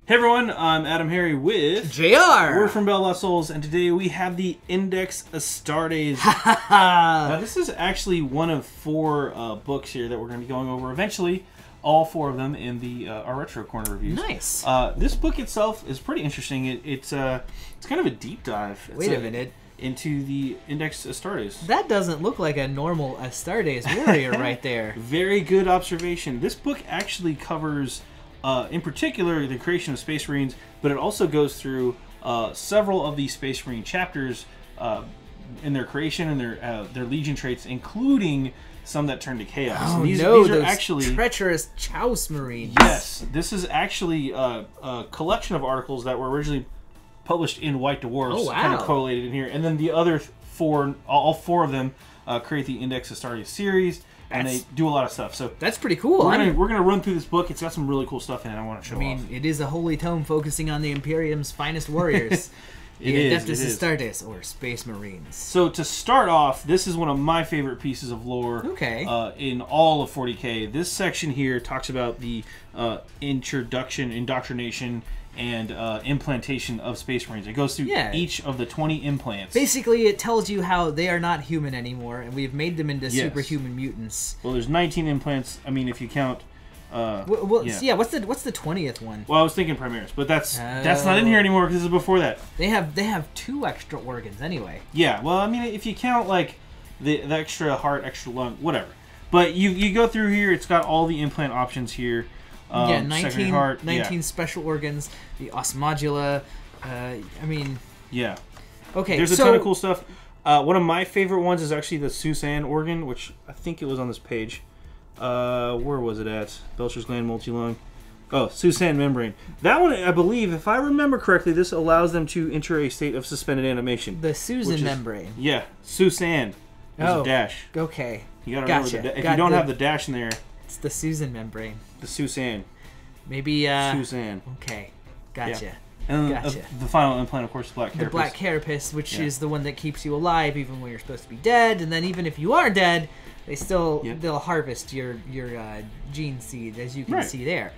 Hey everyone, I'm AdamHarry with JayArr. We're from BoLS, and today we have the Index Astartes. Now this is actually one of 4 books here that we're going to be going over eventually. All 4 of them in the our Retro Corner reviews. Nice. This book itself is pretty interesting. It's kind of a deep dive. Wait a minute. Into the Index Astartes. That doesn't look like a normal Astartes warrior right there. Very good observation. This book actually covers, in particular, the creation of Space Marines, but it also goes through several of these Space Marine chapters in their creation and their Legion traits, including some that turn to Chaos. Oh these no, are those actually treacherous Chouse Marines. Yes, this is actually a collection of articles that were originally published in White Dwarfs, oh, wow. kind of correlated in here, and then the other 4, all 4 of them, create the Index Astartes series, and they do a lot of stuff. So that's pretty cool. We're gonna run through this book. It's got some really cool stuff in it. I want to show off. I mean, it is a holy tome focusing on the Imperium's finest warriors, the Adeptus Astartes, or Space Marines. So to start off, this is one of my favorite pieces of lore. Okay. In all of 40K, this section here talks about the indoctrination, and implantation of Space Marines. It goes through each of the 20 implants. Basically, it tells you how they are not human anymore, and we've made them into superhuman mutants. Well, there's 19 implants. I mean, if you count. What's the 20th one? Well, I was thinking Primaris, but that's not in here anymore because it's before that. They have 2 extra organs anyway. Yeah. Well, I mean, if you count like the extra heart, extra lung, whatever. But you go through here. It's got all the implant options here. 19 special organs, the osmodula. I mean, okay. There's a ton of cool stuff. One of my favorite ones is actually the Susan organ, which I think it was on this page. Where was it at? Belcher's gland, multi-lung. Oh, Susan membrane. That one, I believe, if I remember correctly, this allows them to enter a state of suspended animation. The Susan membrane. Yeah, Susan. There's a dash. Okay. You gotta remember if you don't have the dash in there. It's the Susan membrane. The Susan. Maybe, Susan. Okay. Gotcha. Yeah. And the final implant, of course, is Black Carapace. The Black Carapace, which is the one that keeps you alive even when you're supposed to be dead. And then even if you are dead, they'll harvest your gene seed, as you can see there.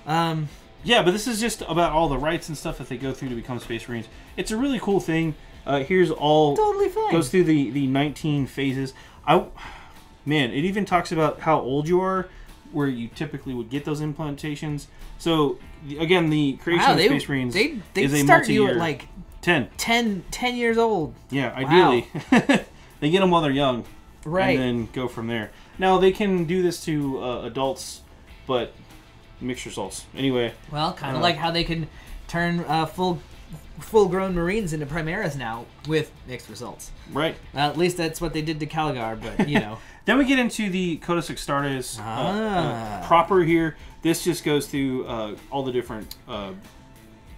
Yeah, but this is just about all the rites and stuff that they go through to become Space Marines. It's a really cool thing. Here's all... Totally fine. Goes through the 19 phases. Man, it even talks about how old you are, where you typically would get those implantations. So, again, the creation of Space Marines they is a start multi-year. You at like 10 years old. Yeah, ideally. Wow. They get them while they're young. Right. And then go from there. Now, they can do this to adults, but mixed results. Anyway. Well, kind of like how they can turn full-grown Marines into Primaris now with mixed results. Right. At least that's what they did to Calgar, but, you know. Then we get into the Codex Astartes proper here. This just goes through all the different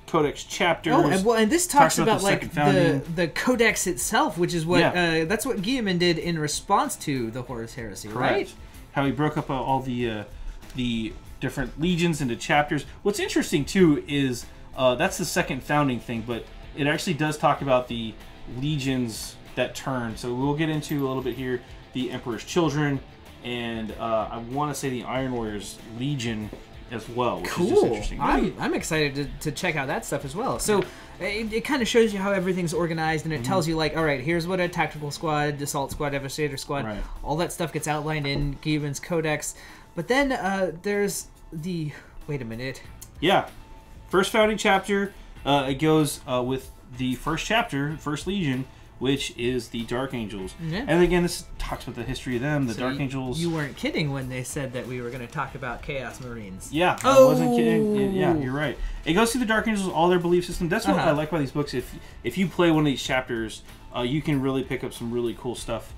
Codex chapters. Oh, and this talks about like the Codex itself, which is what that's what Guilliman did in response to the Horus Heresy, right? How he broke up all the different legions into chapters. What's interesting too is that's the second founding thing, but it actually does talk about the legions that turn. So we'll get into a little bit here. The Emperor's Children, and I want to say the Iron Warriors Legion as well, which is just interesting. I'm excited to check out that stuff as well. So it kind of shows you how everything's organized, and it tells you, like, all right, here's what a tactical squad, assault squad, devastator squad, all that stuff gets outlined in Guilliman's Codex. But then there's the... Wait a minute. Yeah. First founding chapter, it goes with the first chapter, First Legion, which is the Dark Angels. Yeah. And again, this talks about the history of them, the Dark Angels. You weren't kidding when they said that we were going to talk about Chaos Marines. Yeah, I wasn't kidding. Yeah, you're right. It goes through the Dark Angels, all their belief system. That's what I like about these books. If you play one of these chapters, you can really pick up some really cool stuff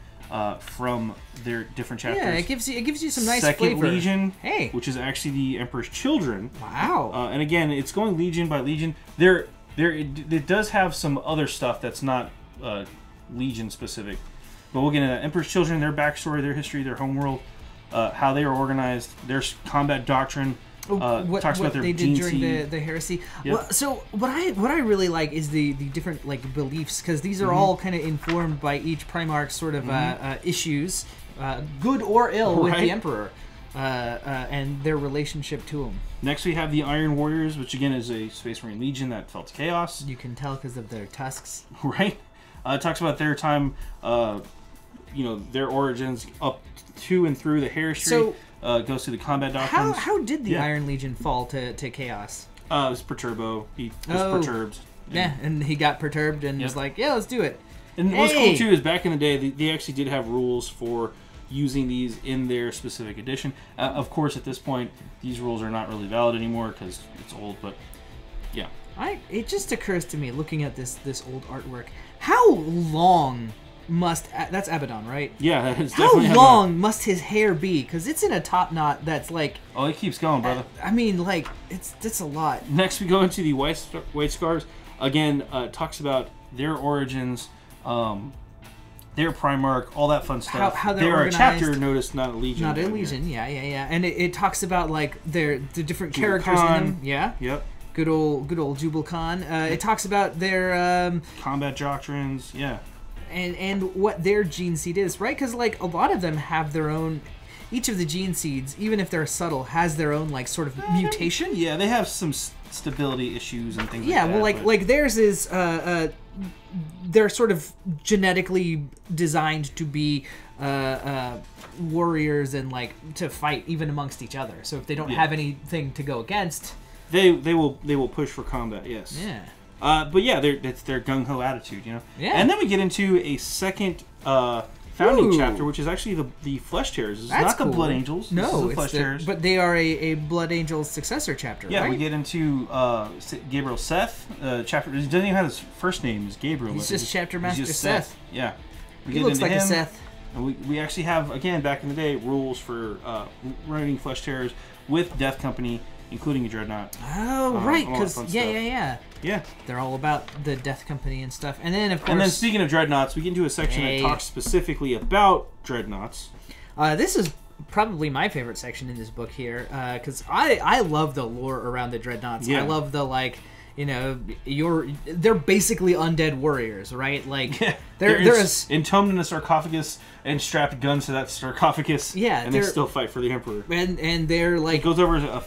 from their different chapters. Yeah, it gives you some nice Second flavor. Legion, which is actually the Emperor's Children. Wow. And again, it's going Legion by Legion. It does have some other stuff that's not... Legion specific, but we'll get into that. Emperor's Children, their backstory, their history, their homeworld, how they are organized, their combat doctrine. Talks about their they did during the heresy. Yep. Well, so what I really like is the different like beliefs, because these are all kind of informed by each Primarch's sort of issues, good or ill, with the Emperor. and their relationship to them. Next, we have the Iron Warriors, which again is a Space Marine Legion that fell to chaos. You can tell because of their tusks. Right. It talks about their time, their origins up to and through the Heresiry. So, goes through the combat doctrines. How did the Iron Legion fall to chaos? It was Perturbo. He was perturbed. Yeah, and he got perturbed and was like, yeah, let's do it. And what's cool, too, is back in the day, they actually did have rules for using these in their specific edition. Of course, at this point, these rules are not really valid anymore because it's old, but yeah. It just occurs to me, looking at this old artwork, how long that's Abaddon, right? Yeah, that is definitely How long must his hair be? Because it's in a top knot that's like... Oh, it keeps going, brother. I mean, like, it's a lot. Next, we go into the White Scars. Again, talks about their origins, their Primarch, all that fun stuff. How they're organized. Organized. A chapter, notice, not a legion. Not a legion, yeah. And it talks about, like, the different characters in them. Yeah. Yep. Good old Jubal Khan. It talks about their... combat doctrines, yeah. And what their gene seed is, right? Because, like, a lot of them have their own... Each of the gene seeds, even if they're subtle, has their own, like, sort of mutation. Yeah, they have some stability issues and things like that. Yeah, well, like theirs is... they're sort of genetically designed to be warriors and, like, to fight even amongst each other. So if they don't have anything to go against... They will push for combat, yes. Yeah. But yeah, it's their gung-ho attitude, you know? Yeah. And then we get into a second founding chapter, which is actually the Flesh Tearers. It's not the Blood Angels. No, it's the Flesh Tearers. But they are a Blood Angels successor chapter, yeah, right? we get into Gabriel Seth. Chapter. He doesn't even have his first name. It's Gabriel. He's just Chapter Master Seth. Yeah. He looks like a Seth. And we actually have, again, back in the day, rules for running Flesh Tearers with Death Company, including a Dreadnought. Oh, right, because yeah. Yeah. They're all about the Death Company and stuff. And then, of course... And then, speaking of Dreadnoughts, we get into a section that talks specifically about Dreadnoughts. This is probably my favorite section in this book here, because I love the lore around the Dreadnoughts. Yeah. I love the, like... they're basically undead warriors, right? Like they're entombed in a sarcophagus and strapped guns to that sarcophagus. Yeah, and they still fight for the Emperor. And they're like, it goes over a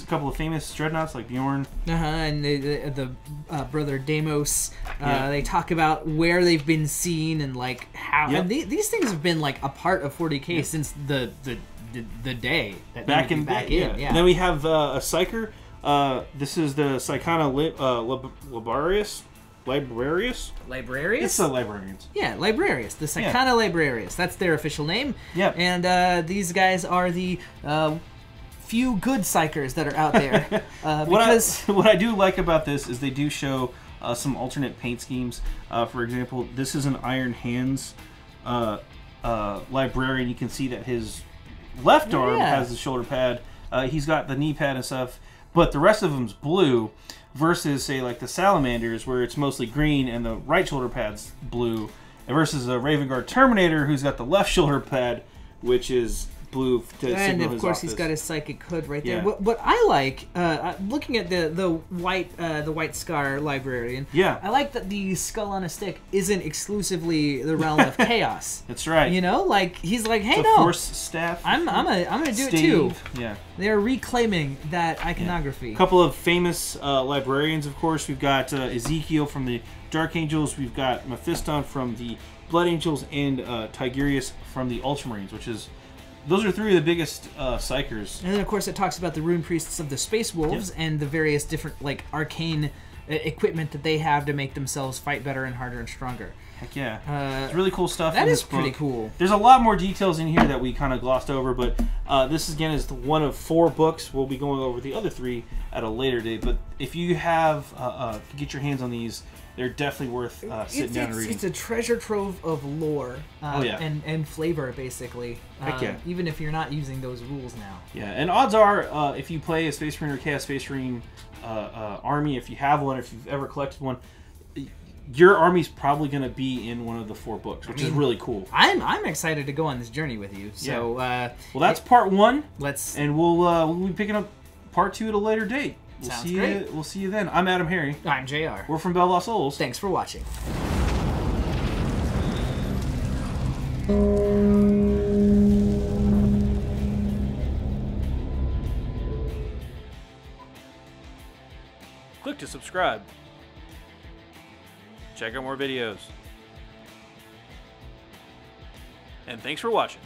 couple of famous dreadnoughts like Bjorn. And the brother Deimos. They talk about where they've been seen and like how. Yep. And these things have been like a part of 40K since the day that back in. Yeah. And then we have a Psyker. This is the Psychana Librarius. It's the Librarians. Yeah, Librarius. The Psychana Librarius. That's their official name. Yeah. And these guys are the few good Psychers that are out there. What I do like about this is they do show some alternate paint schemes. For example, this is an Iron Hands Librarian. You can see that his left arm has the shoulder pad. He's got the knee pad and stuff. But the rest of them's blue versus, say, like the Salamanders, where it's mostly green and the right shoulder pad's blue, versus a Raven Guard Terminator, who's got the left shoulder pad, which is blue to signal his And, of course, office. he's got his psychic hood right there. What I like, looking at the White Scar Librarian, I like that the skull on a stick isn't exclusively the realm of chaos. That's right. You know, like, he's like, hey, the Force Staff. I'm gonna do it too. Yeah. They're reclaiming that iconography. A couple of famous librarians, of course. We've got Ezekiel from the Dark Angels. We've got Mephiston from the Blood Angels, and Tigurius from the Ultramarines, which is... Those are three of the biggest Psychers. And then, of course, it talks about the Rune Priests of the Space Wolves and the various different, like, arcane equipment that they have to make themselves fight better and harder and stronger. Heck yeah. It's really cool stuff in this book. That is pretty cool. There's a lot more details in here that we kind of glossed over, but this, again, is one of 4 books. We'll be going over the other 3 at a later date. But if you have, get your hands on these, they're definitely worth sitting down and reading. It's a treasure trove of lore and flavor, basically. Heck yeah. Even if you're not using those rules now. Yeah, and odds are, if you play a Space Marine or Chaos Space Marine army, if you have one, if you've ever collected one, your army's probably going to be in one of the 4 books, which is really cool. I'm excited to go on this journey with you. So, well, that's part 1. And we'll be picking up part 2 at a later date. Sounds great. We'll see you then. I'm AdamHarry. I'm JayArr. We're from BoLS Souls. Thanks for watching. click to subscribe. Check out more videos. And thanks for watching.